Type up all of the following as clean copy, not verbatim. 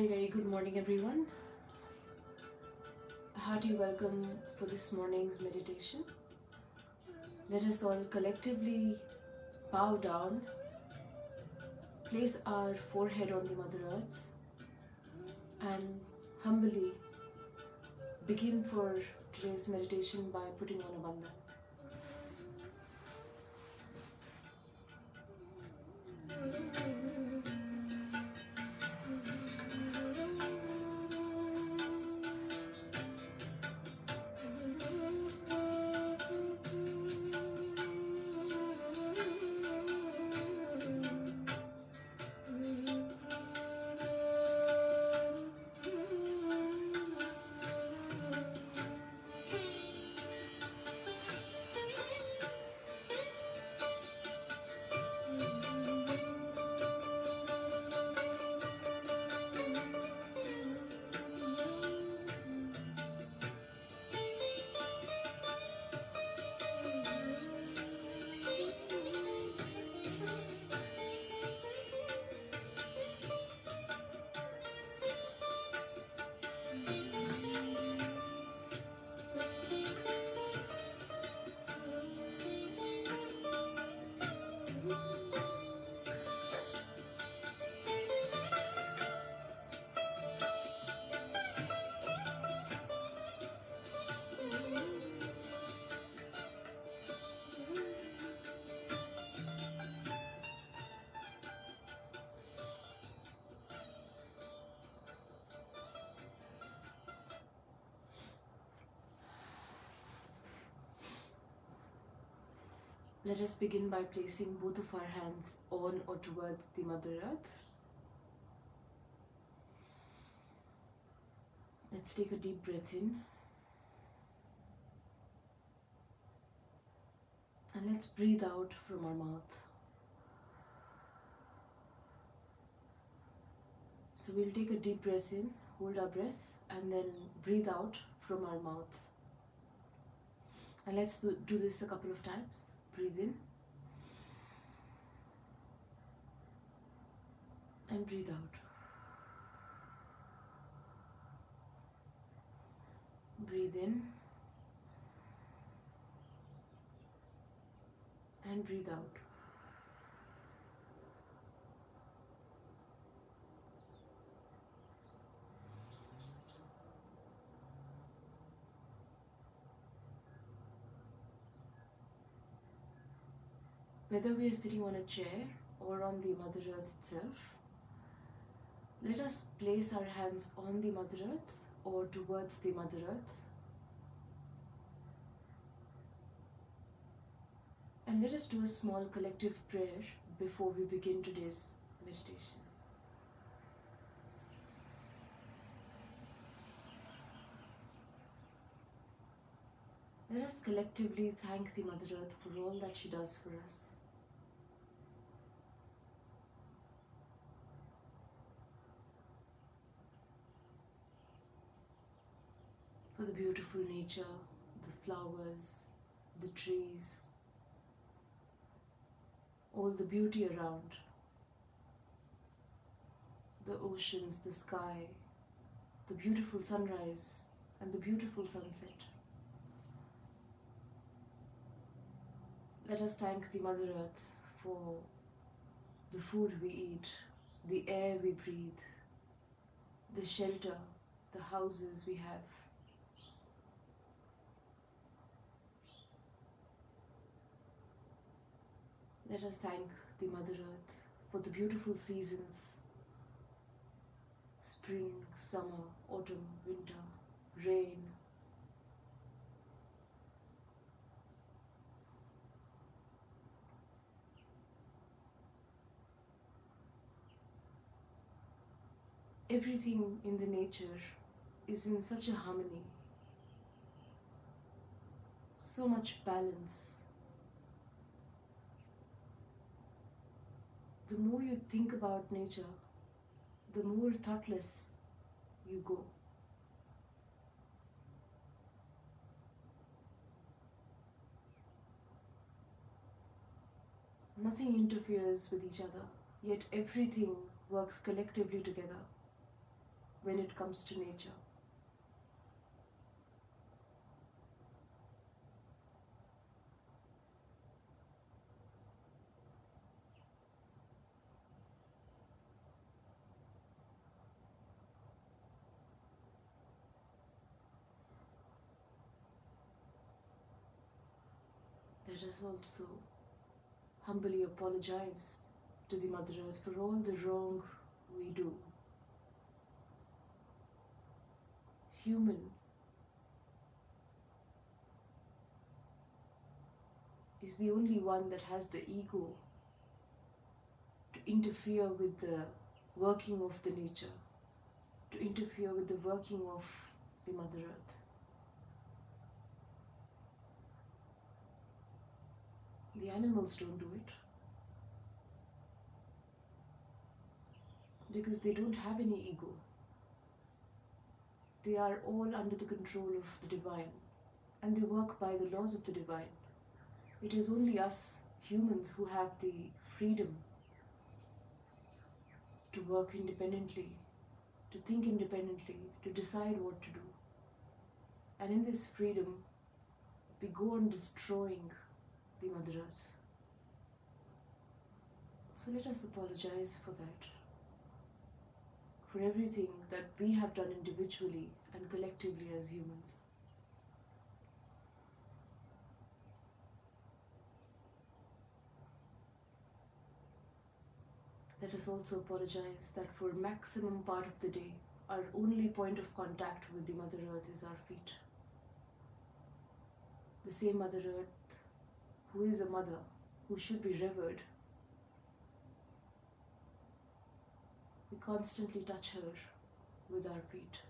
Very good morning, everyone. A hearty welcome for this morning's meditation. Let us all collectively bow down, place our forehead on the Mother Earth, and humbly begin for today's meditation by putting on a bandhan. Let us begin by placing both of our hands on or towards the Mother Earth. Let's take a deep breath in. And let's breathe out from our mouth. So we'll take a deep breath in, hold our breath, and then breathe out from our mouth. And let's do this a couple of times. Breathe in and breathe out. Breathe in and breathe out. Whether we are sitting on a chair or on the Mother Earth itself, let us place our hands on the Mother Earth or towards the Mother Earth. And let us do a small collective prayer before we begin today's meditation. Let us collectively thank the Mother Earth for all that she does for us. For the beautiful nature, the flowers, the trees, all the beauty around, the oceans, the sky, the beautiful sunrise and the beautiful sunset. Let us thank the Mother Earth for the food we eat, the air we breathe, the shelter, the houses we have. Let us thank the Mother Earth for the beautiful seasons: spring, summer, autumn, winter, rain. Everything in the nature is in such a harmony, so much balance. The more you think about nature, the more thoughtless you go. Nothing interferes with each other, yet everything works collectively together. when it comes to nature. Let us also humbly apologize to the Mother Earth for all the wrong we do. Human is the only one that has the ego to interfere with the working of the nature, to interfere with the working of the Mother Earth. The animals don't do it because they don't have any ego. They are all under the control of the divine and they work by the laws of the divine. It is only us humans who have the freedom to work independently, to think independently, to decide what to do. And in this freedom, we go on destroying the Mother Earth. So let us apologize for that, for everything that we have done individually and collectively as humans. Let us also apologize that for maximum part of the day, our only point of contact with the Mother Earth is our feet. The same Mother Earth who is a mother, who should be revered. We constantly touch her with our feet.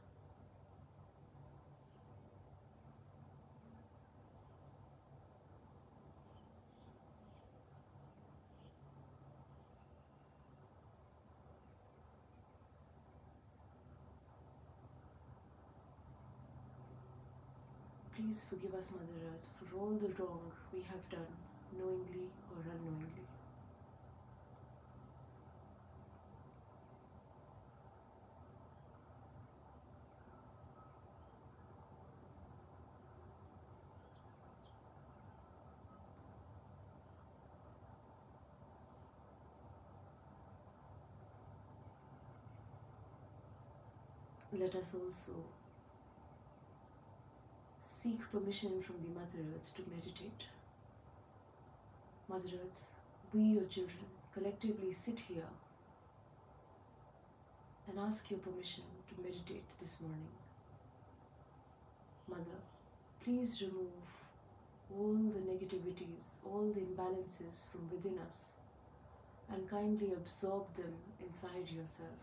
Please forgive us, Mother Earth, for all the wrong we have done, knowingly or unknowingly. Let us also seek permission from the Mother Earth to meditate. Mother Earth, we, your children, collectively sit here and ask your permission to meditate this morning. Mother, please remove all the negativities, all the imbalances from within us and kindly absorb them inside yourself.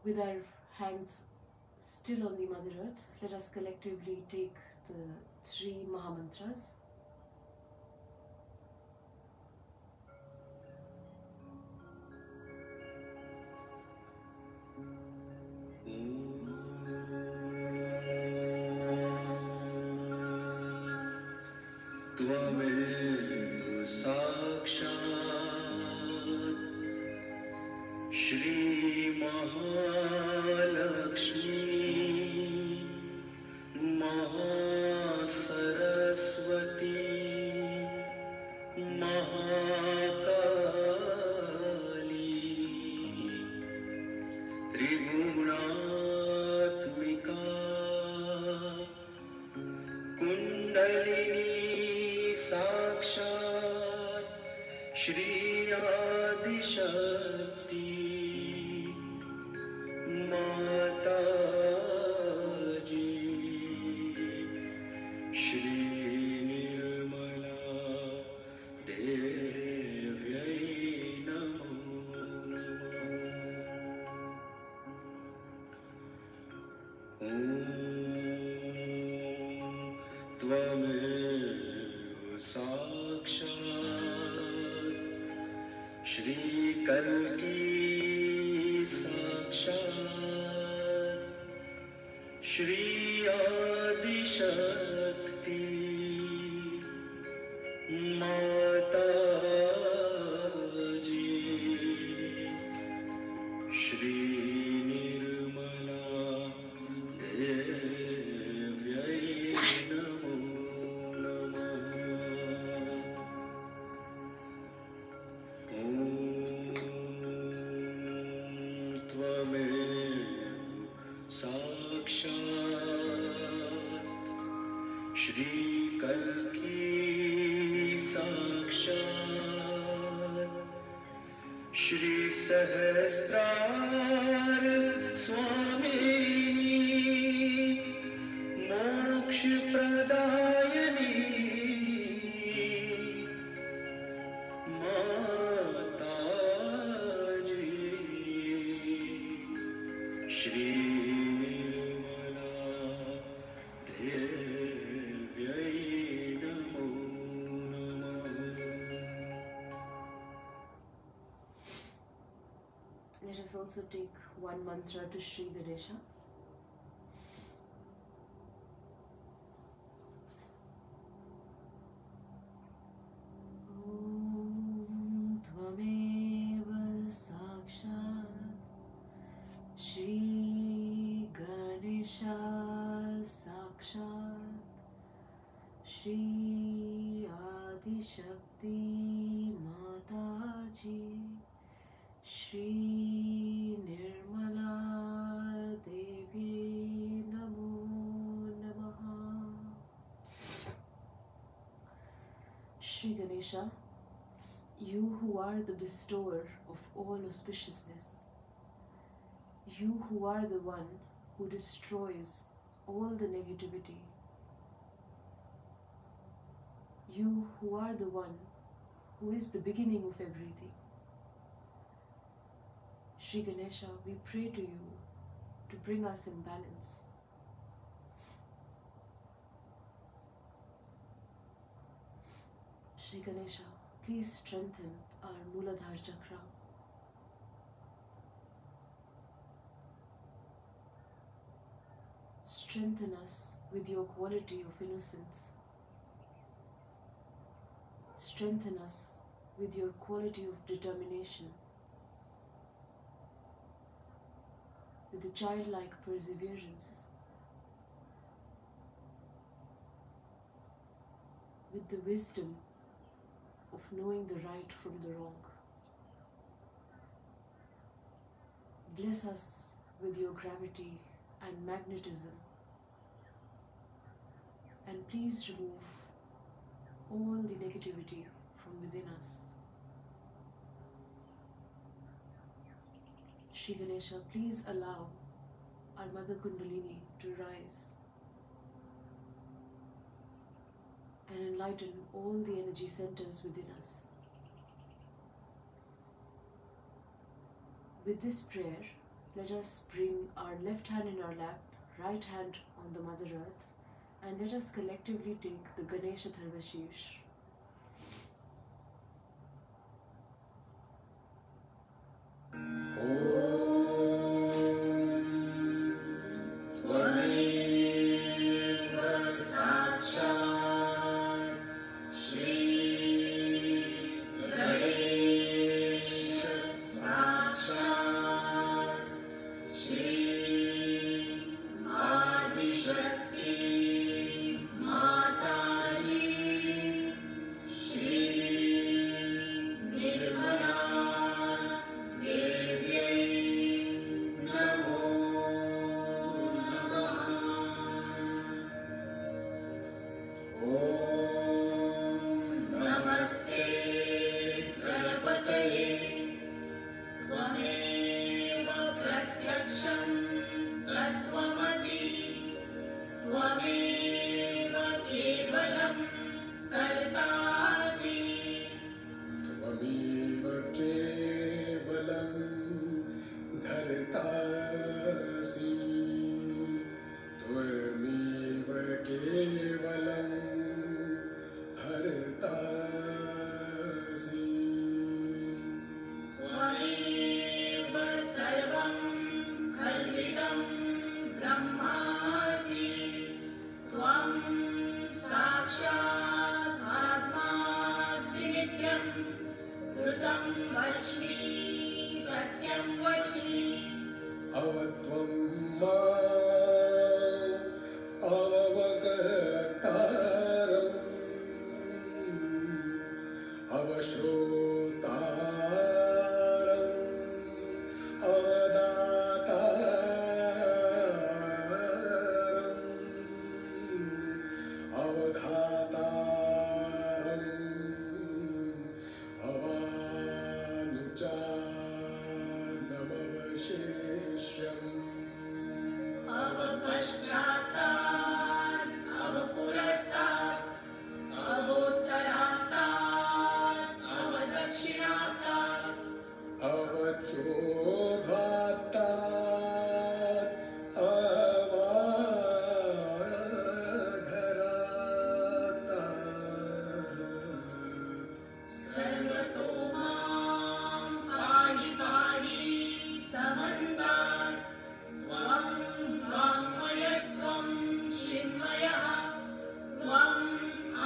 With our hands still on the Mother Earth, let us collectively take the 3 Mahamantras. त्वमेव साक्षात् श्री महालक्ष्मी महासरस्वती महाकाली त्रिगुणात्मिका कुंडलिनी साक्षात् Shri Adishakti Mataji, Shri Nirmala Devyai Namo Namah. Om Tvameva Sakshat Shri Kalki Sakshat Shri Adi Shakti Mataji, Shri Nirmala Devyai Namo Namah. Om Tvameva Sakshat Shri Kalki Sakshat Shri Sahasrar Swami Moksha Pradayani Mataji, Shri Nirmala Devyai Namo Namah. Let us also take one mantra to Shri Ganesha. Om Tvameva Sakshat Shri Ganesha Sakshat Shri Adi Shakti Mataji Shri Nirmala Devi Namo Namaha. Shri Ganesha, you who are the bestower of all auspiciousness, you who are the one who destroys all the negativity, you who are the one who is the beginning of everything. Shri Ganesha, we pray to you to bring us in balance. Shri Ganesha, please strengthen our Mooladhara chakra. Strengthen us with your quality of innocence. Strengthen us with your quality of determination, with the childlike perseverance, with the wisdom of knowing the right from the wrong. Bless us with your gravity and magnetism, and please remove all the negativity from within us. Shri Ganesha, please allow our Mother Kundalini to rise and enlighten all the energy centers within us. With this prayer, let us bring our left hand in our lap, right hand on the Mother Earth, and let us collectively take the Ganesha Dharvashish. सत्यं वच्मि अवत्वं माम् अवगतारम् अवश्रोतारम् अवदातारम् अवधातारम् अवानुचानमवशेष्यम् अवपश्चात्तात् अवपुरस्तात् अवोत्तरात्तात् अवदक्षिणात्तात् अवचोधात्तात् अवाधरात्तात् सर्वतो मां पाहि पाहि समन्तात् त्वं वाङ्मयस्त्वं चिन्मयः त्वम्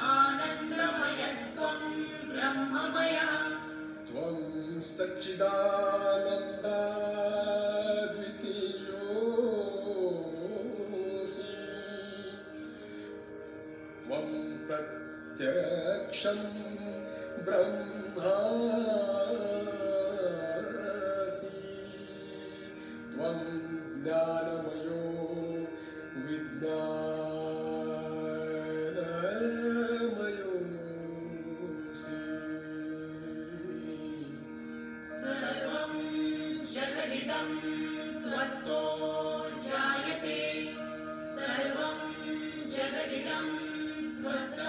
आनन्दमयस्त्वं ब्रह्ममयः त्वं सच्चिदानन्दाद्वितीयोऽसि त्वं प्रत्यक्षं ब्रह्मासि त्वं ज्ञानमयो विज्ञानमयोऽसि सर्वं जगदिदं त्वत्तो जायते सर्वं जगदिदं त्वत्र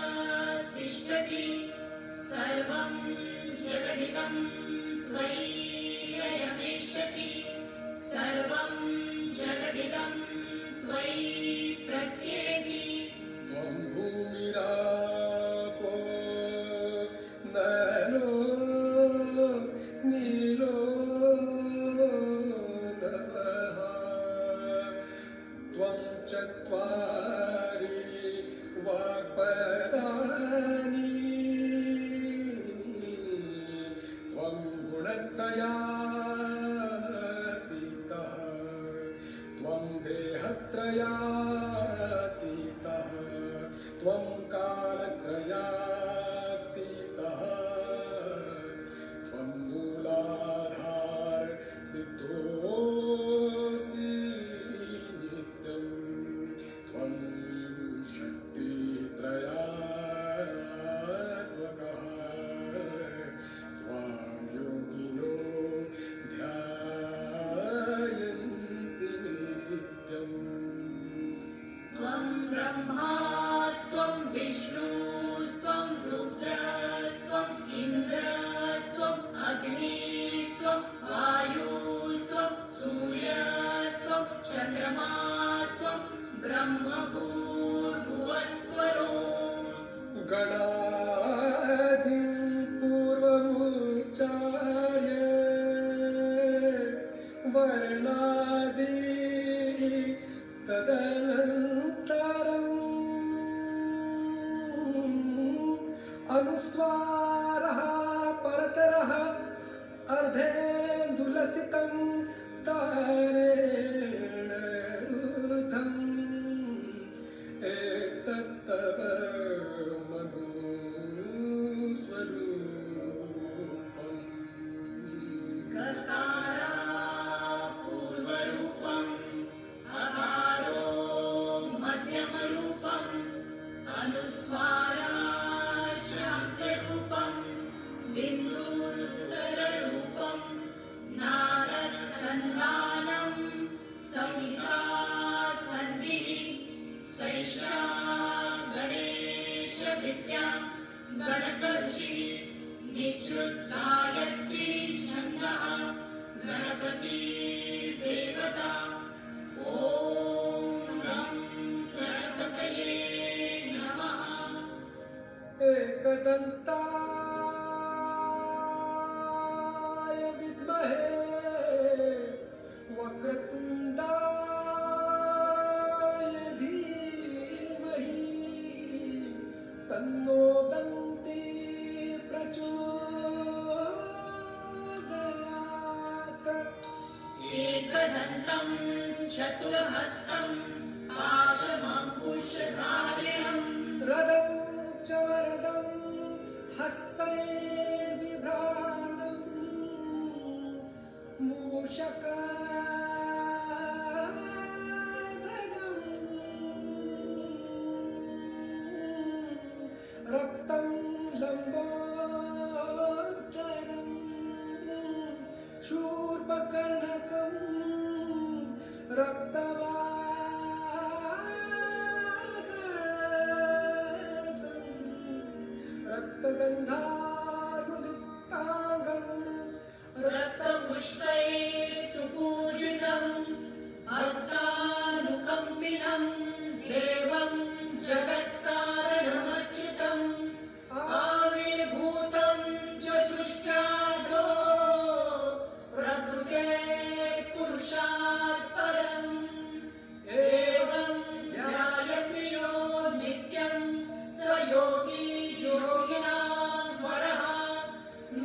तिष्ठति सर्वं जगदिदं त्वयि लयमेष्यति सर्वं जगदिदं त्वयि प्रत्येति त्वं भूमिरापो नलो नीलो नभः त्वं चत्वारि वाक्पदानि त्वं गुणत्रयातीतः त्वं देहत्रयातीतः त्वं कालत्रयातीतः त्वं मूलाधार स्थितोऽसि नित्यं त्वं शक्तित्रयात्मकः त्वां योगिनो ध्यायन्ति नित्यम् त्वं ब्रह्मास्त्वं विष्णुस्त्वं रुद्रस्त्वम् इन्द्रस्त्वम् अग्निस्त्वं वायुस्त्वं सूर्यस्त्वं चन्द्रमास्त्वं ब्रह्मभूर्भुवस्वरो गणादिं पूर्वमुच्चार्य वर्णादि तदनन्तरम् अनुस्वारः परतरः अर्धेन्दुलसितं तारेण रुद्धम् एतत्तव मनुस्वरूपम् कर्तारा पूर्वरूपम् अकारो मध्यमरूपम् अनुस्वारा शान्तिरूपम् बिन्दुरुत्तररूपम् नादसन्धानम् संहिता सन्धिः सैषा गणेशविद्या गणकऋषिः निश्रुतगायत्री छन्दः एकदन्तं चतुर्हस्तं पाशमङ्कुशधारिणम् रदं च वरदं हस्तै बिभ्राणम् मूषकध्वजम् रक्तं लम्बोदरम् शूर्पकर्णकं रक्तवाससं रक्तगन्धानुलिप्ताङ्गम् रक्तपुष्पैः सुपूजितं भक्तानुकम्पिनं देवं जगत्कारणमच्युतम् आविर्भूतं च सृष्ट्यादो प्रकृतेः पुरुषात् परम् एवं ध्यायति यो नित्यं स योगी योगिनां वरः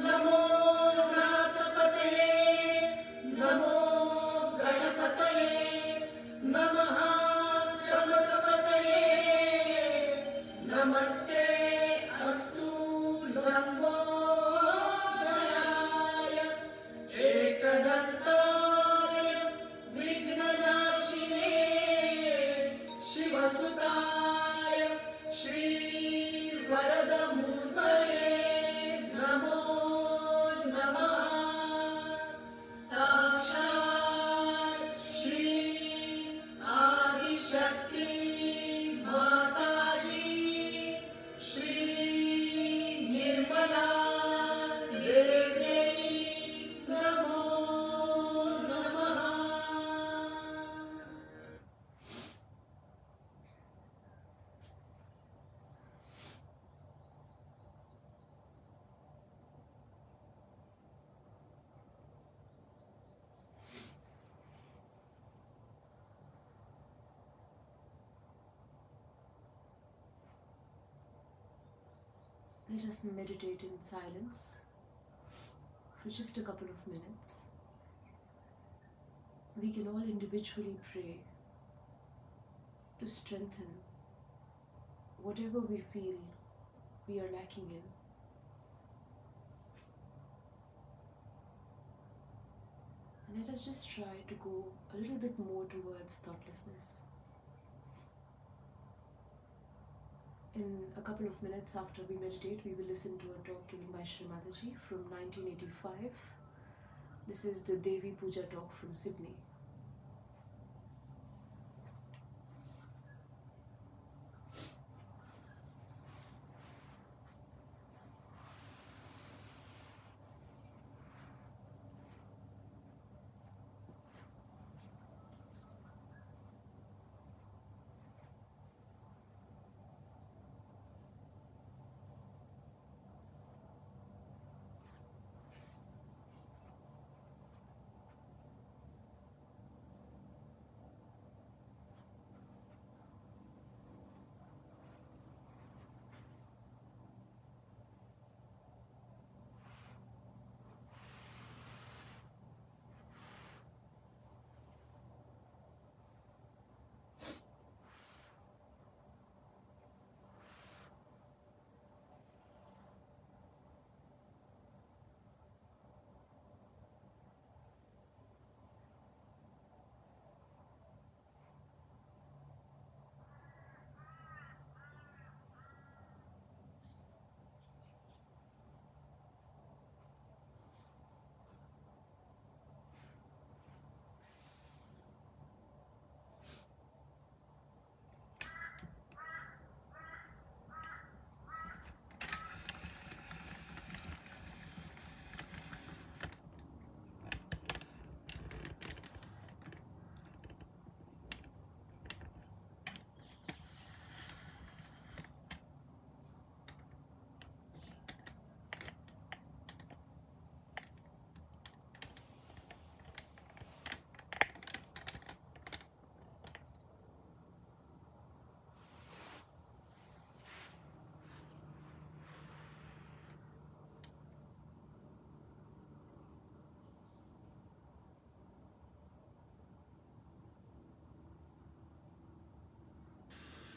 नमो नाथपतये नमो गणपतये नमः प्रमथपतये नमस्ते अस्तु लम्बोदराय एकदन्ताय विघ्ननाशिने शिवसुताय श्रीवरदमूर्तये नमो नमः साक्षात् श्री आदिशक्ति माताजी श्री निर्मला देव्यै नमो नमः। Let us meditate in silence for just a couple of minutes. We can all individually pray to strengthen whatever we feel we are lacking in. And let us just try to go a little bit more towards thoughtlessness. In a couple of minutes after we meditate, we will listen to a talk given by Shri Mataji from 1985. This is the Devi Puja talk from Sydney.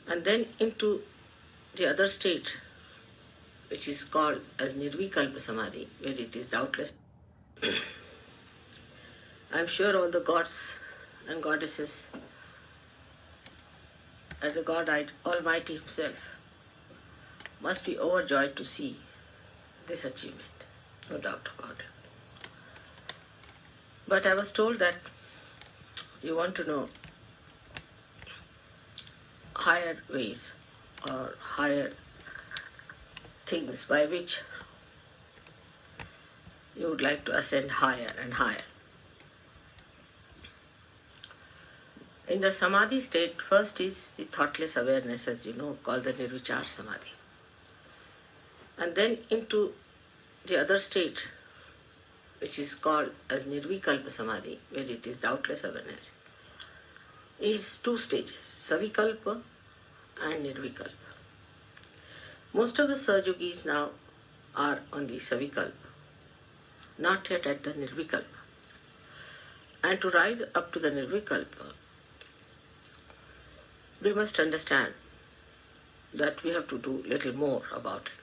and then into the other state, which is called as Nirvikalpa Samadhi, where it is doubtless. I am sure all the gods and goddesses and the God Almighty Himself must be overjoyed to see this achievement, no doubt about it. But I was told that you want to know higher ways or higher things by which you would like to ascend higher and higher. In the Samadhi state, first is the thoughtless awareness, as you know, called the Nirvichar Samadhi. And then into the other state, which is called as Nirvikalpa Samadhi, where it is doubtless awareness, is two stages, Savikalpa and Nirvikalpa. Most of the Sahajogis now are on the Savikalpa, not yet at the Nirvikalpa. And to rise up to the Nirvikalpa, we must understand that we have to do little more about it.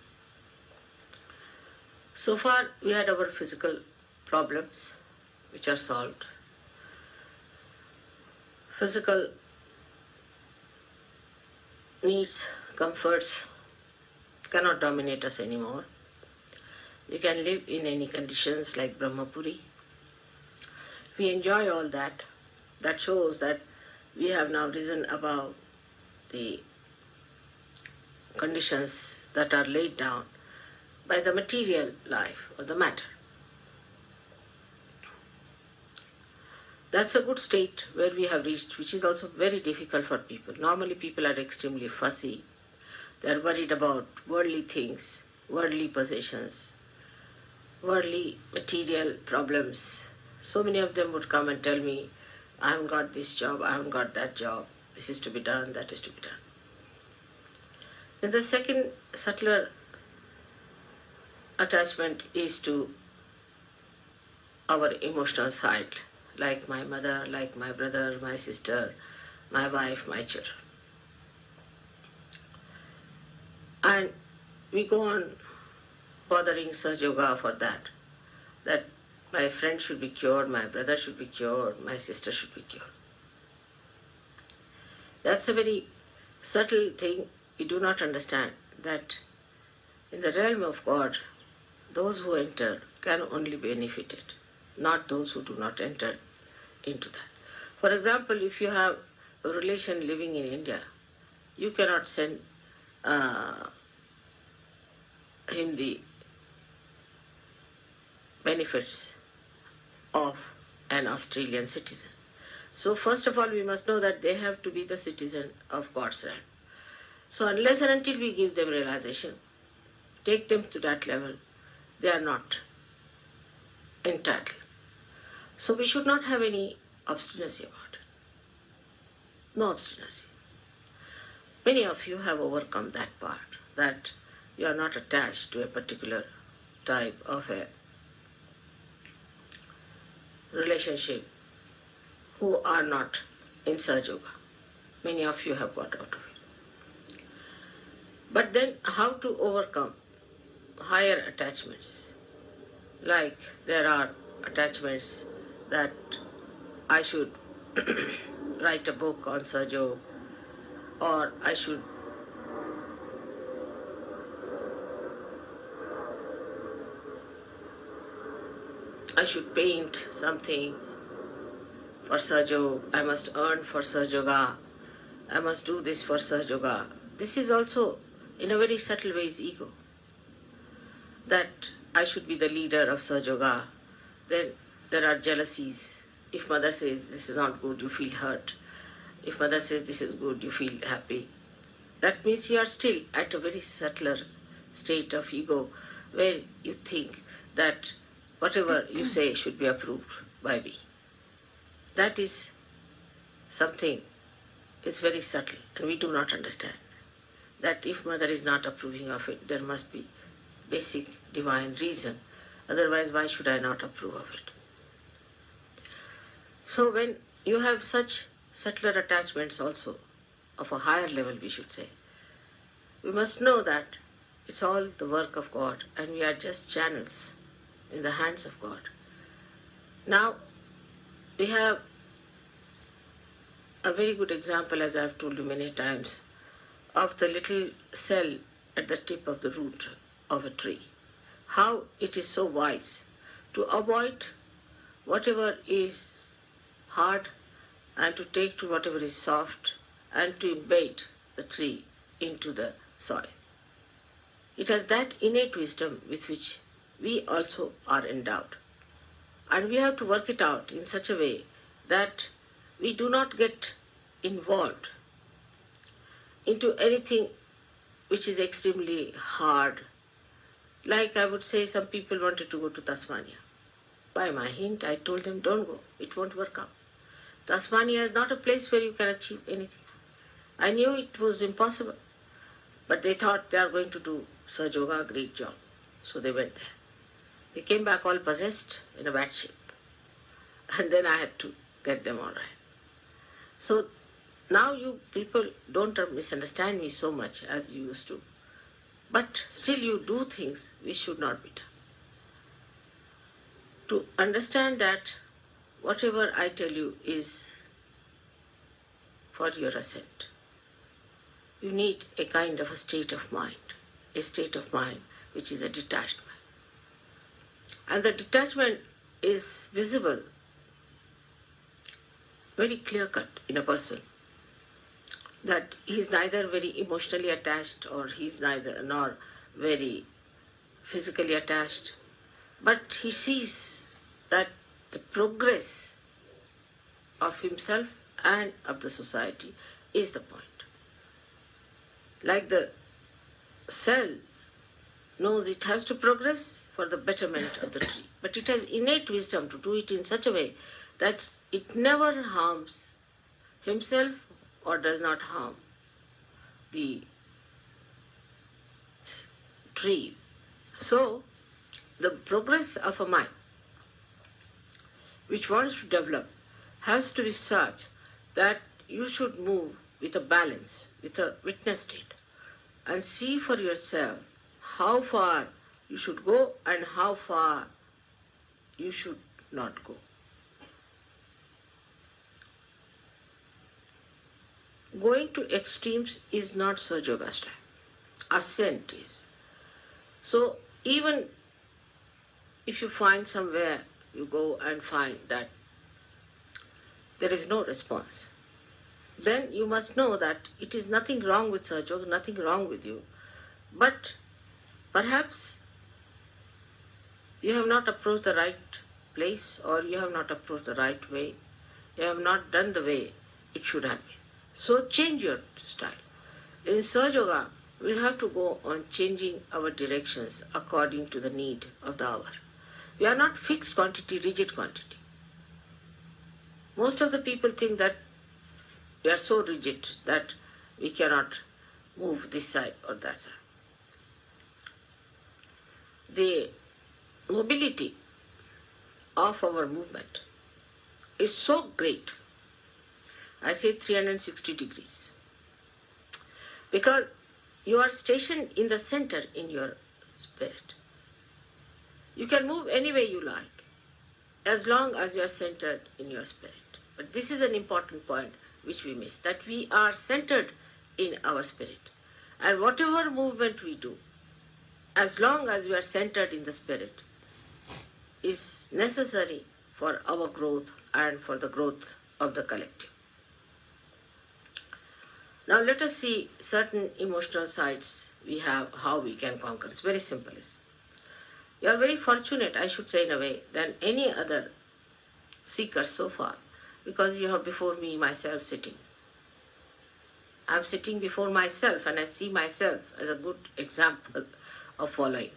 So far, we had our physical problems, which are solved. Physical needs, comforts cannot dominate us anymore. We can live in any conditions like Brahmapuri. We enjoy all that. That shows that we have now risen above the conditions that are laid down by the material life or the matter. That's a good state where we have reached, which is also very difficult for people. Normally people are extremely fussy. They are worried about worldly things, worldly possessions, worldly material problems. So many of them would come and tell me, I haven't got this job, I haven't got that job, this is to be done, that is to be done. Then the second subtler attachment is to our emotional side, like my mother, like my brother, my sister, my wife, my children. And we go on bothering Sahaja Yoga for that my friend should be cured, my brother should be cured, my sister should be cured. That's a very subtle thing. We do not understand that in the realm of God, those who enter can only be benefited, not those who do not enter into that. For example, if you have a relation living in India, you cannot send him the benefits of an Australian citizen. So first of all, we must know that they have to be the citizen of God's realm. So unless and until we give them realization, take them to that level, they are not entitled. So we should not have any obstinacy about it. No obstinacy. Many of you have overcome that part, that you are not attached to a particular type of a relationship, who are not in Sahaja Yoga. Many of you have got out of it. But then how to overcome higher attachments? Like there are attachments that I should write a book on Sahaja Yoga, or I should paint something for Sahaja Yoga, I must earn for Sahaja Yoga, I must do this for Sahaja Yoga. This is also, in a very subtle way, is ego. That I should be the leader of Sahaja Yoga. Then there are jealousies. If mother says this is not good, you feel hurt. If mother says this is good, you feel happy. That means you are still at a very subtler state of ego where you think that whatever you say should be approved by me. That is something, it's very subtle and we do not understand. That if mother is not approving of it, there must be basic divine reason. Otherwise, why should I not approve of it? So when you have such subtler attachments also, of a higher level, we should say, we must know that it's all the work of God and we are just channels in the hands of God. Now, we have a very good example, as I've told you many times, of the little cell at the tip of the root of a tree. How it is so wise to avoid whatever is hard and to take to whatever is soft and to embed the tree into the soil. It has that innate wisdom with which we also are endowed. And we have to work it out in such a way that we do not get involved into anything which is extremely hard. Like I would say, some people wanted to go to Tasmania. By my hint, I told them, don't go, it won't work out. Tasmania is not a place where you can achieve anything. I knew it was impossible, but they thought they are going to do Sahaja Yoga, a great job. So they went there. They came back all possessed, in a bad shape. And then I had to get them all right. So now you people don't misunderstand me so much as you used to. But still you do things which should not be done. To understand that whatever I tell you is for your ascent, you need a kind of a state of mind which is a detached mind. And the detachment is visible, very clear-cut in a person, that he is neither very emotionally attached or he is neither nor very physically attached, but he sees that the progress of himself and of the society is the point. Like the cell knows it has to progress for the betterment of the tree, but it has innate wisdom to do it in such a way that it never harms himself or does not harm the tree. So, the progress of a mind which wants to develop has to be such that you should move with a balance, with a witness state, and see for yourself how far you should go and how far you should not go. Going to extremes is not Sahaja Yoga style. Ascent is. So even if you find somewhere, you go and find that there is no response, then you must know that it is nothing wrong with Sahaja Yoga, nothing wrong with you. But perhaps you have not approached the right place, or you have not approached the right way. You have not done the way it should have been. So change your style. In Sahaja Yoga, we have to go on changing our directions according to the need of the hour. We are not fixed quantity, rigid quantity. Most of the people think that we are so rigid that we cannot move this side or that side. The mobility of our movement is so great, I say 360 degrees, because you are stationed in the center in your spirit. You can move any way you like, as long as you are centered in your spirit. But this is an important point which we miss, that we are centered in our spirit. And whatever movement we do, as long as we are centered in the spirit, is necessary for our growth and for the growth of the collective. Now let us see certain emotional sides we have, how we can conquer. It's very simple. You are very fortunate, I should say in a way, than any other seeker so far, because you have before me myself sitting. I am sitting before myself and I see myself as a good example of following.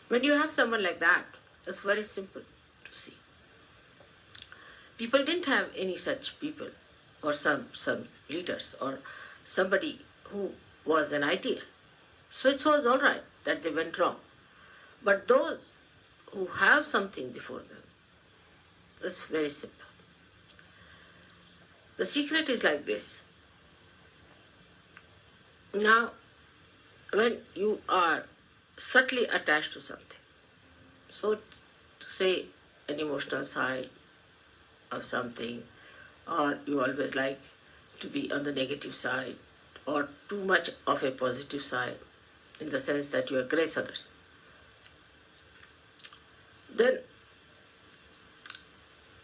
When you have someone like that, it's very simple to see. People didn't have any such people, or some leaders, or somebody who was an ideal. So it was all right that they went wrong. But those who have something before them, it's very simple. The secret is like this. Now, when you are subtly attached to something, so to say an emotional side of something, or you always like to be on the negative side, or too much of a positive side, in the sense that you aggress others, then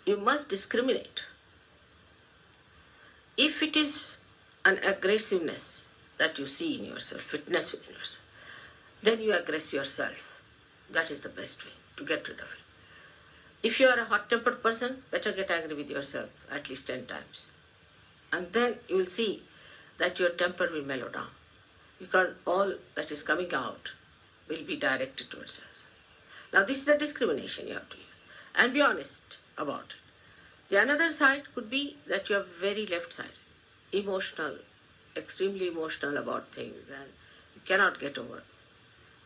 you must discriminate. If it is an aggressiveness that you see in yourself, witness within yourself, then you aggress yourself. That is the best way to get rid of it. If you are a hot-tempered person, better get angry with yourself at least 10 times. And then you will see that your temper will mellow down, because all that is coming out will be directed towards us. Now this is the discrimination you have to use. And be honest about it. The another side could be that you are very left-sided, emotional, extremely emotional about things, and you cannot get over.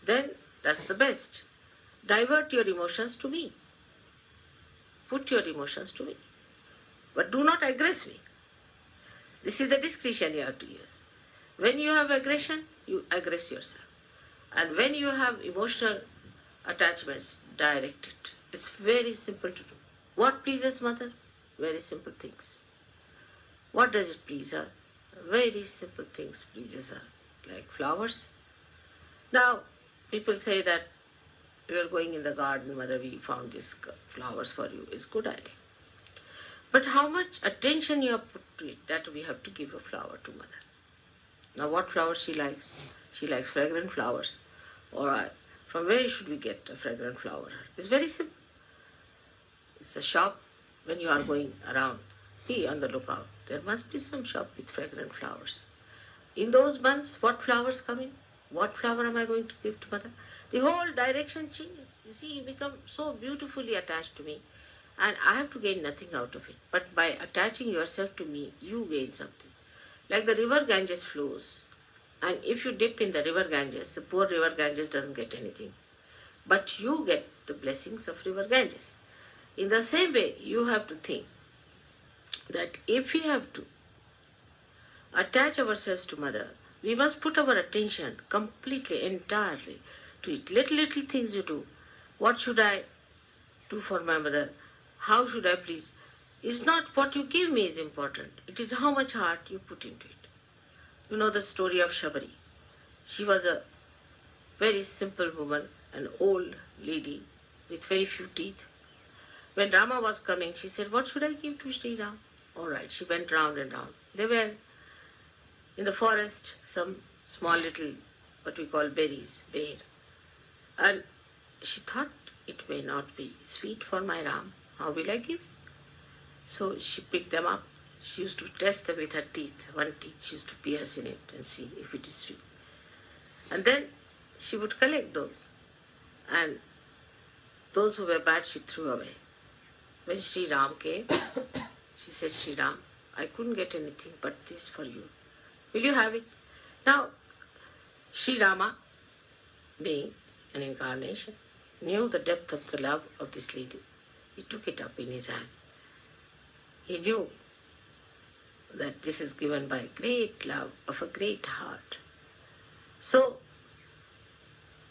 Then that's the best. Divert your emotions to me. Put your emotions to me. But do not aggress me. This is the discretion you have to use. When you have aggression, you aggress yourself. And when you have emotional attachments, direct it. It's very simple to do. What pleases mother? Very simple things. What does it please her? Very simple things pleases her, like flowers. Now, people say that we are going in the garden, mother, we found these flowers for you. It's a good idea. But how much attention you have put to it, that we have to give a flower to mother. Now, what flowers she likes? She likes fragrant flowers. All right. From where should we get a fragrant flower? It's very simple. It's a shop. When you are going around, be on the lookout. There must be some shop with fragrant flowers. In those months, what flowers come in? What flower am I going to give to mother? The whole direction changes. You see, you become so beautifully attached to me, and I have to gain nothing out of it. But by attaching yourself to me, you gain something. Like the river Ganges flows, and if you dip in the river Ganges, the poor river Ganges doesn't get anything. But you get the blessings of river Ganges. In the same way, you have to think that if we have to attach ourselves to mother, we must put our attention completely, entirely to it. Little things you do. What should I do for my mother? How should I please? It's not what you give me is important. It is how much heart you put into it. You know the story of Shabari. She was a very simple woman, an old lady with very few teeth. When Rama was coming, she said, what should I give to Sri Ram? All right, she went round and round. They were in the forest, some small little, what we call berries, bear. And she thought, it may not be sweet for my Ram. How will I give? So she picked them up. She used to test them with her teeth. One teeth she used to pierce in it and see if it is sweet. And then she would collect those. And those who were bad, she threw away. When Sri Ram came, she said, Sri Ram, I couldn't get anything but this for you. Will you have it? Now, Sri Rama, being an incarnation, knew the depth of the love of this lady. He took it up in his hand. He knew that this is given by great love of a great heart. So,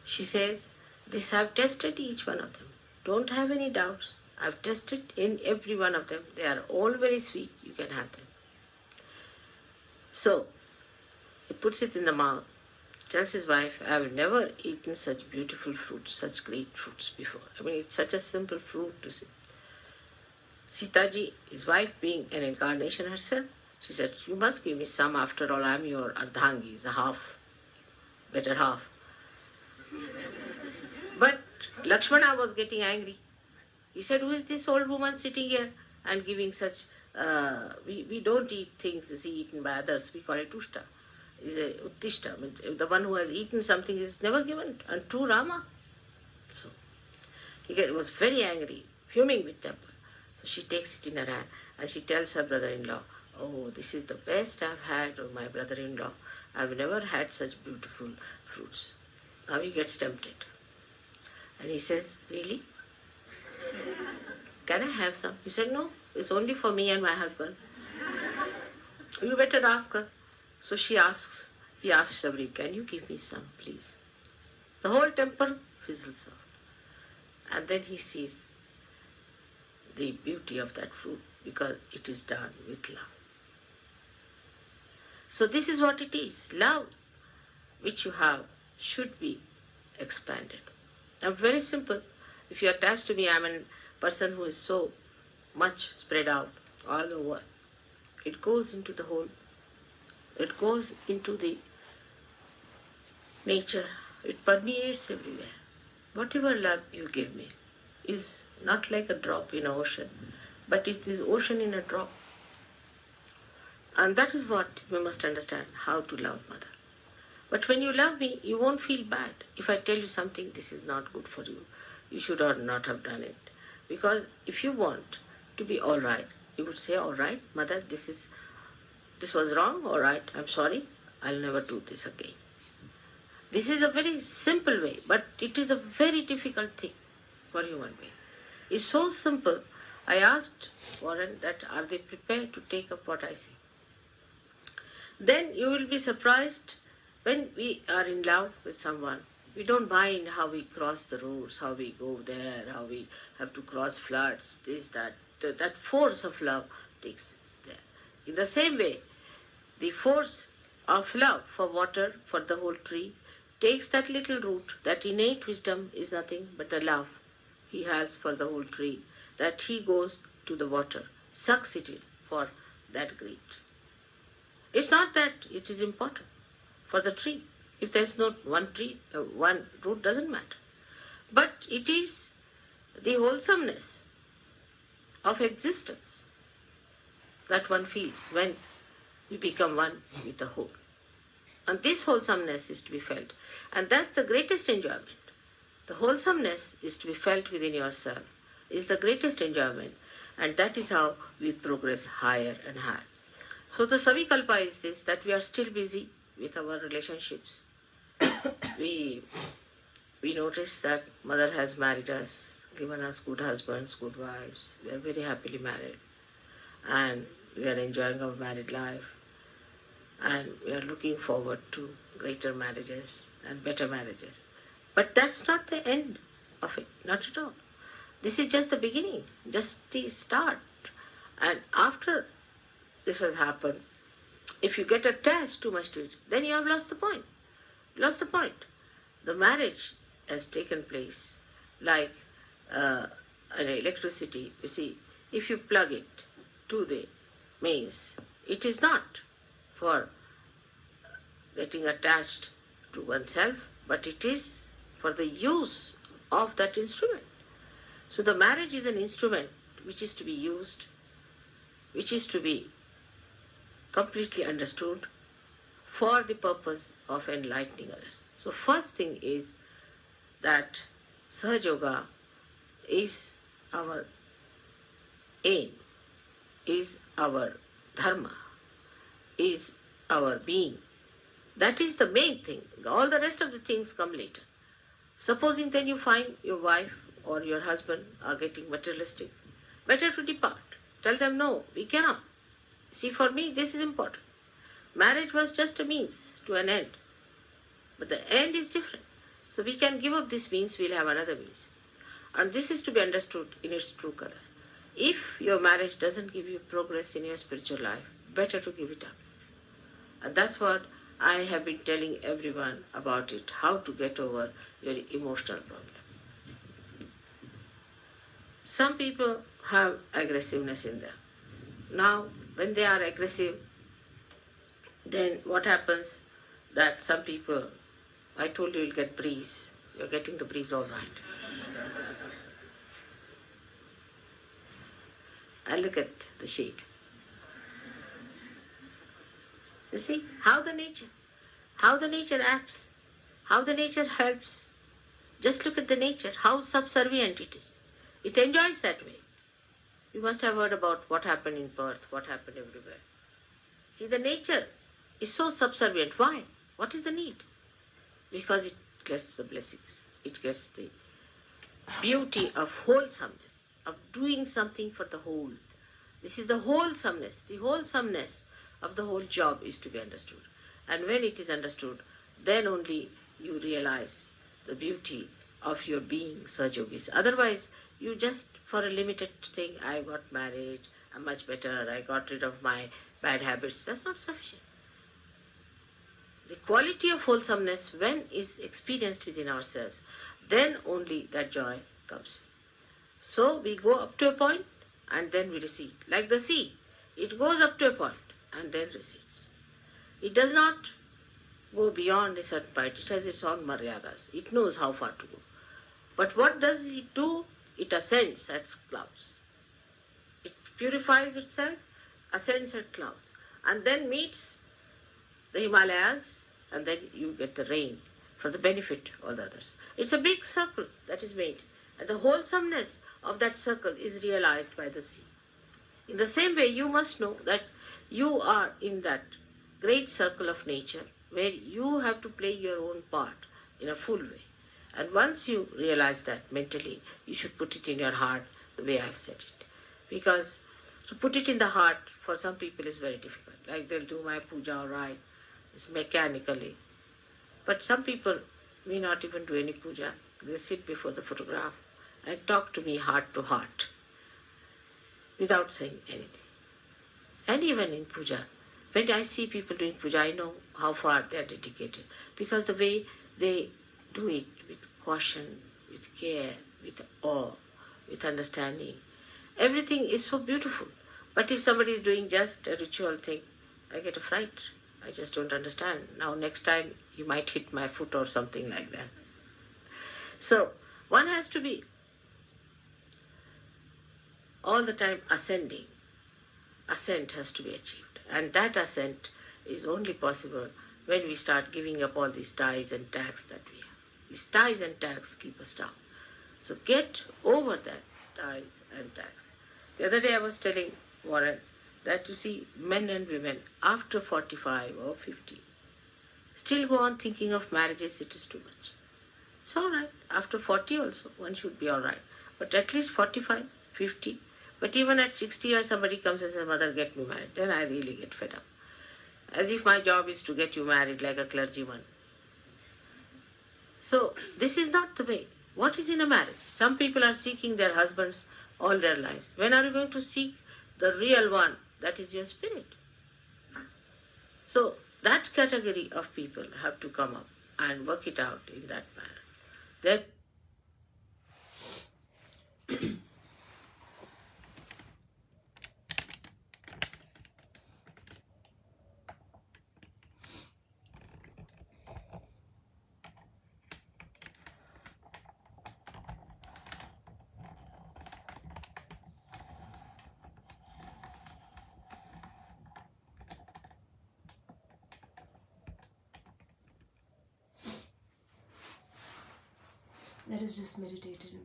she says, this I've tested each one of them. Don't have any doubts. I've tested in every one of them. They are all very sweet. You can have them. So, he puts it in the mouth, tells his wife, I've never eaten such beautiful fruits, such great fruits before. I mean, it's such a simple fruit to see. Sitaji, his wife, being an incarnation herself, she said, you must give me some. After all, I'm your ardhangi, the half, better half. But Lakshmana was getting angry. He said, who is this old woman sitting here and giving such, we don't eat things, you see, eaten by others. We call it ushta. It's a uttishta. I mean, the one who has eaten something is never given unto Rama. So he was very angry, fuming with temper. So she takes it in her hand and she tells her brother-in-law, oh, this is the best I've had of my brother-in-law. I've never had such beautiful fruits. Now he gets tempted. And he says, really? Can I have some? He said, no, it's only for me and my husband. You better ask her. So he asks Sabri, can you give me some, please? The whole temple fizzles out. And then he sees the beauty of that fruit because it is done with love. So this is what it is. Love which you have should be expanded. Now very simple. If you are attached to me, I am a person who is so much spread out all over. It goes into the whole. It goes into the nature. It permeates everywhere. Whatever love you give me is not like a drop in an ocean, but it's this ocean in a drop. And that is what we must understand, how to love Mother. But when you love me, you won't feel bad. If I tell you something, this is not good for you, you should not have done it. Because if you want to be all right, you would say, all right, Mother, this was wrong, all right, I'm sorry, I'll never do this again. This is a very simple way, but it is a very difficult thing for human being. It's so simple. I asked Warren that are they prepared to take up what I say. Then you will be surprised when we are in love with someone. We don't mind how we cross the roads, how we go there, how we have to cross floods, this, that. That force of love takes us there. In the same way, the force of love for water, for the whole tree, takes that little root. That innate wisdom is nothing but the love he has for the whole tree, that he goes to the water, sucks it in for that great. It's not that it is important for the tree. If there is not one tree, one root doesn't matter. But it is the wholesomeness of existence that one feels when we become one with the whole. And this wholesomeness is to be felt. And that's the greatest enjoyment. The wholesomeness is to be felt within yourself, is the greatest enjoyment. And that is how we progress higher and higher. So the Savikalpa is this, that we are still busy with our relationships. we notice that Mother has married us, given us good husbands, good wives. We are very happily married. And we are enjoying our married life. And we are looking forward to greater marriages and better marriages. But that's not the end of it, not at all. This is just the beginning, just the start. And after this has happened, if you get attached too much to it, then you have lost the point. Lost the point. The marriage has taken place like an electricity. You see, if you plug it to the mains, it is not for getting attached to oneself, but it is for the use of that instrument. So the marriage is an instrument which is to be used, which is to be completely understood for the purpose of enlightening others. So first thing is that Sahaja Yoga is our aim, is our dharma, is our being. That is the main thing. All the rest of the things come later. Supposing then you find your wife or your husband are getting materialistic, better to depart. Tell them, no, we cannot. See, for me, this is important. Marriage was just a means to an end. But the end is different. So we can give up this means, we'll have another means. And this is to be understood in its true color. If your marriage doesn't give you progress in your spiritual life, better to give it up. And that's what I have been telling everyone about it, how to get over your emotional problem. Some people have aggressiveness in them. Now, when they are aggressive, then what happens? That some people, I told you you'll get breeze. You're getting the breeze all right. And look at the shade. You see how the nature acts, how the nature helps. Just look at the nature, how subservient it is. It enjoys that way. You must have heard about what happened in Perth, what happened everywhere. See, the nature is so subservient. Why? What is the need? Because it gets the blessings. It gets the beauty of wholesomeness, of doing something for the whole. This is the wholesomeness of the whole job is to be understood. And when it is understood, then only you realize the beauty of your being Sahajogis. Otherwise, you just, for a limited thing, I got married, I'm much better, I got rid of my bad habits, that's not sufficient. The quality of wholesomeness, when is experienced within ourselves, then only that joy comes. So we go up to a point and then we recede. Like the sea, it goes up to a point and then recedes. It does not go beyond a certain point. It has its own maryadas. It knows how far to go. But what does it do? It ascends at clouds. It purifies itself, ascends at clouds, and then meets the Himalayas, and then you get the rain for the benefit of the others. It's a big circle that is made, and the wholesomeness of that circle is realized by the sea. In the same way, you must know that you are in that great circle of nature where you have to play your own part in a full way. And once you realize that mentally, you should put it in your heart the way I've said it. Because to put it in the heart for some people is very difficult. Like they'll do my puja all right, it's mechanically. But some people may not even do any puja. They sit before the photograph and talk to me heart to heart without saying anything. And even in puja, when I see people doing puja, I know how far they are dedicated. Because the way they do it with caution, with care, with awe, with understanding, everything is so beautiful. But if somebody is doing just a ritual thing, I get a fright. I just don't understand. Now next time you might hit my foot or something like that. So one has to be all the time ascending. Ascent has to be achieved. And that ascent is only possible when we start giving up all these ties and tags that we have. These ties and tags keep us down. So get over that ties and tags. The other day I was telling Warren that you see men and women after 45 or 50 still go on thinking of marriages, it is too much. It's all right. After 40 also, one should be all right. But at least 45, 50. But even at 60 years, somebody comes and says, Mother, get me married. Then I really get fed up. As if my job is to get you married like a clergyman. So this is not the way. What is in a marriage? Some people are seeking their husbands all their lives. When are you going to seek the real one? That is your spirit. So that category of people have to come up and work it out in that manner. Then let us just meditate in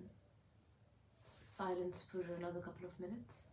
silence for another couple of minutes.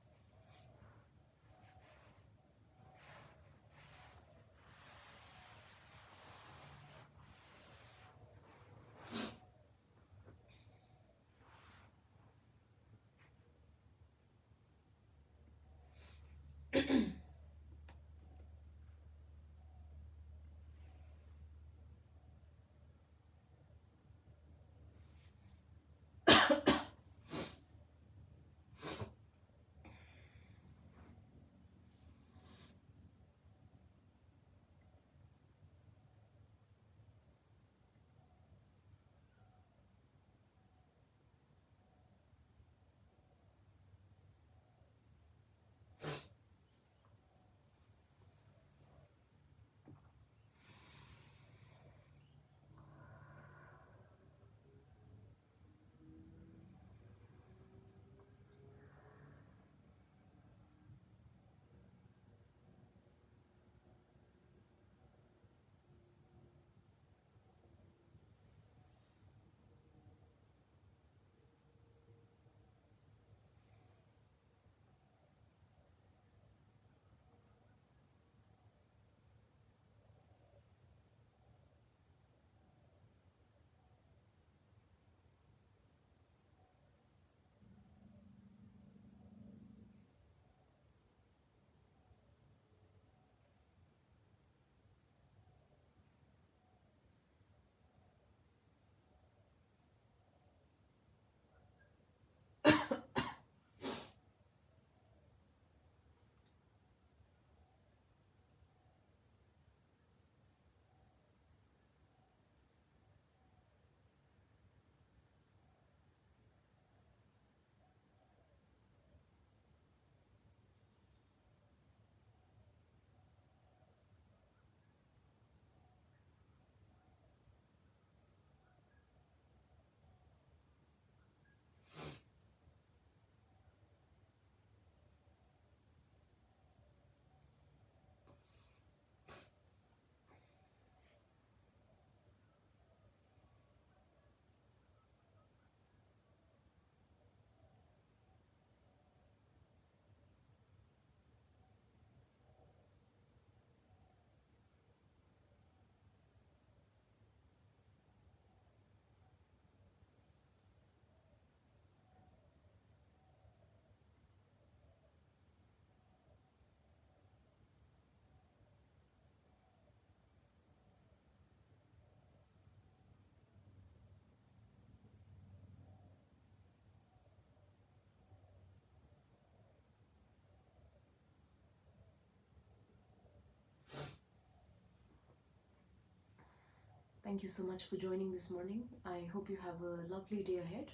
Thank you so much for joining this morning. I hope you have a lovely day ahead.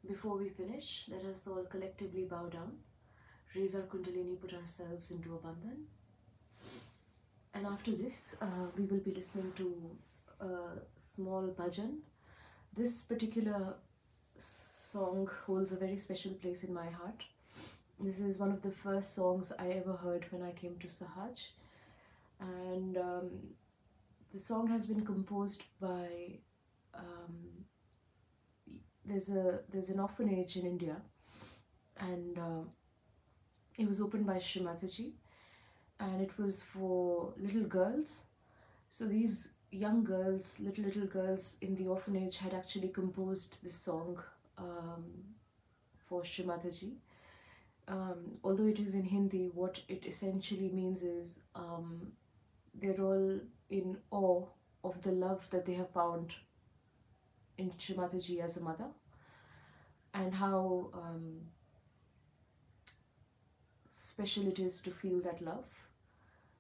Before we finish, let us all collectively bow down, raise our Kundalini, put ourselves into a bandhan. And after this, we will be listening to a small bhajan. This particular song holds a very special place in my heart. This is one of the first songs I ever heard when I came to Sahaja. And the song has been composed by there's an orphanage in India, and it was opened by Shri Mataji, and it was for little girls. So these young girls, little girls in the orphanage, had actually composed this song for Shri Mataji. Although it is in Hindi, what it essentially means is they're all in awe of the love that they have found in Shri Mataji as a mother, and how special it is to feel that love,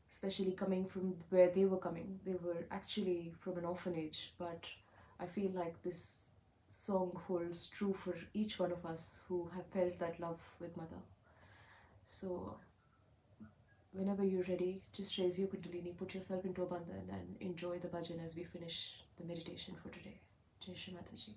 especially coming from where they were coming. They were actually from an orphanage, but I feel like this song holds true for each one of us who have felt that love with mother. So whenever you're ready, just raise your Kundalini, put yourself into a bandhan, and enjoy the bhajan as we finish the meditation for today. Jai Shri Mataji.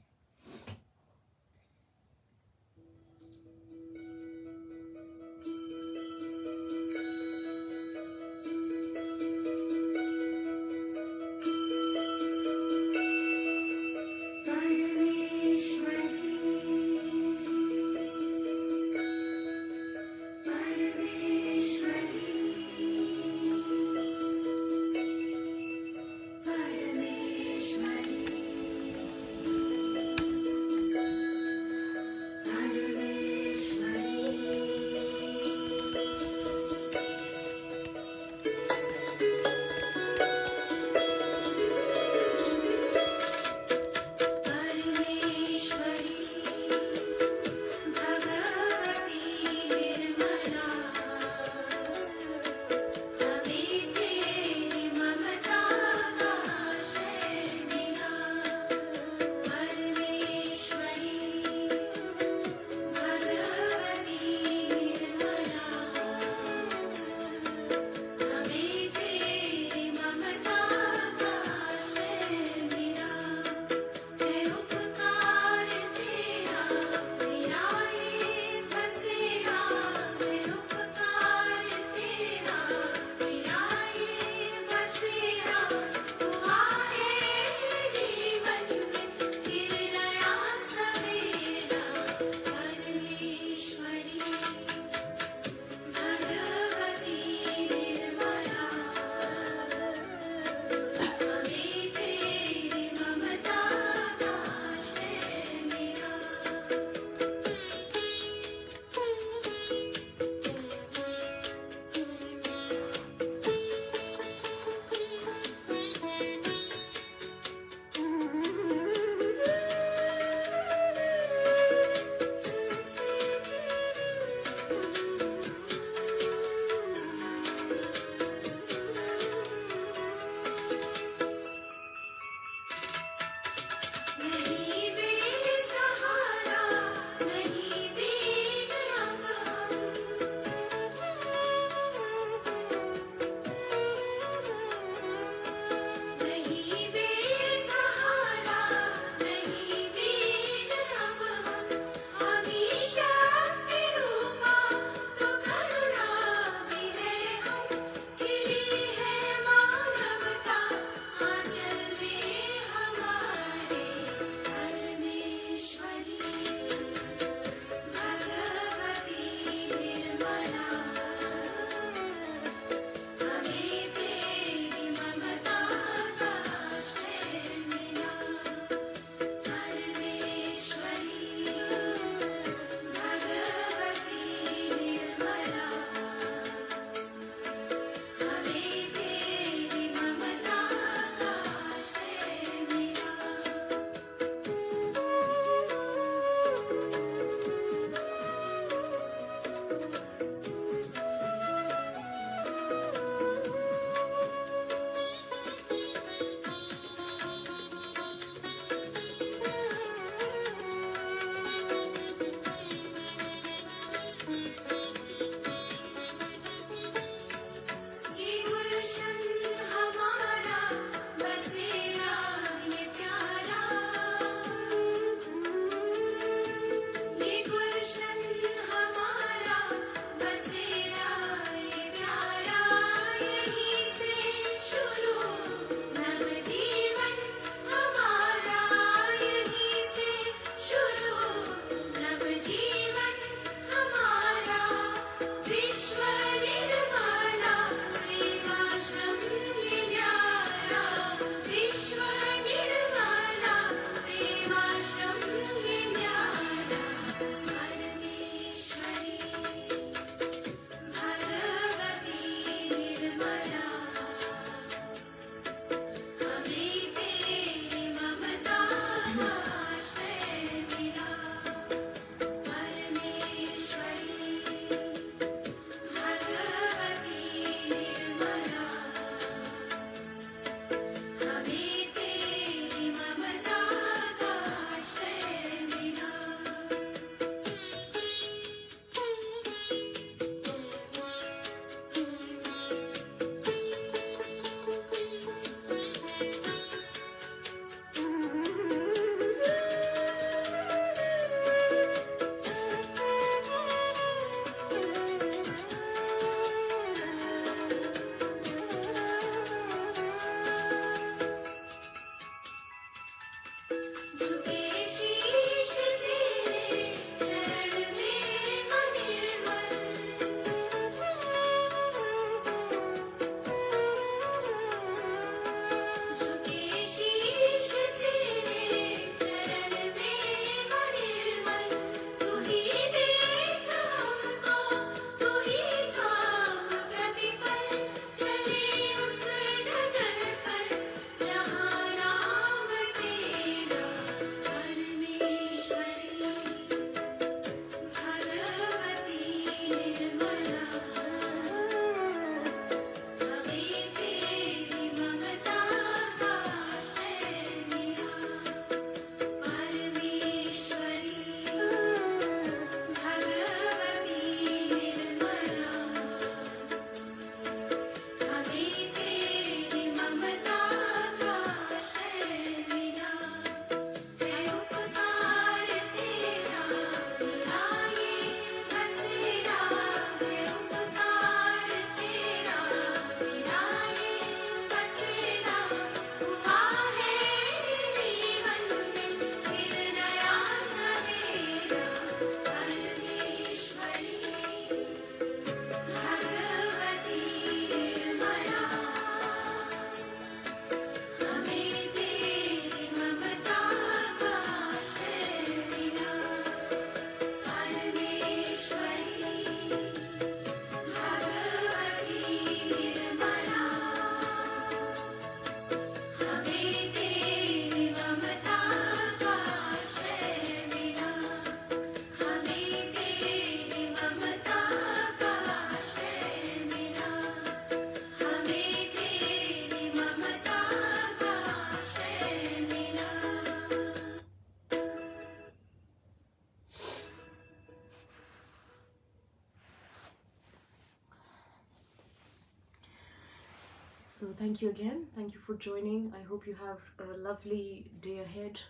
So thank you again. Thank you for joining. I hope you have a lovely day ahead.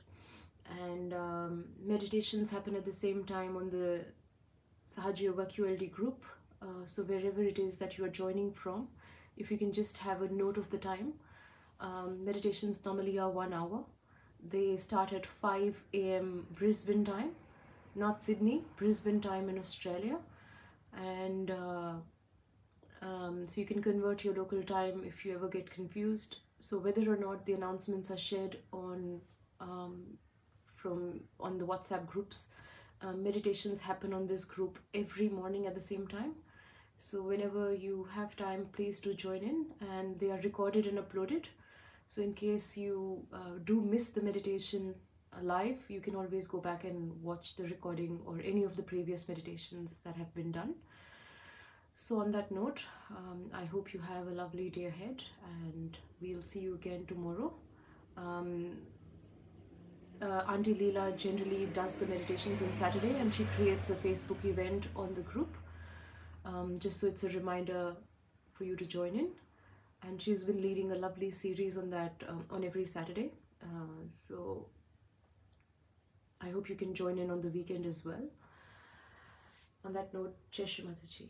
And meditations happen at the same time on the Sahaja Yoga QLD group. So wherever it is that you are joining from, if you can just have a note of the time. Meditations normally are 1 hour. They start at 5 a.m. Brisbane time, not Sydney, Brisbane time in Australia. And so you can convert your local time if you ever get confused. So whether or not the announcements are shared on on the WhatsApp groups, meditations happen on this group every morning at the same time. So whenever you have time, please do join in, and they are recorded and uploaded. So in case you do miss the meditation live, you can always go back and watch the recording or any of the previous meditations that have been done. So on that note, I hope you have a lovely day ahead, and we'll see you again tomorrow. Auntie Leela generally does the meditations on Saturday, and she creates a Facebook event on the group, just so it's a reminder for you to join in. And she's been leading a lovely series on that on every Saturday. So I hope you can join in on the weekend as well. On that note, Shri Mataji.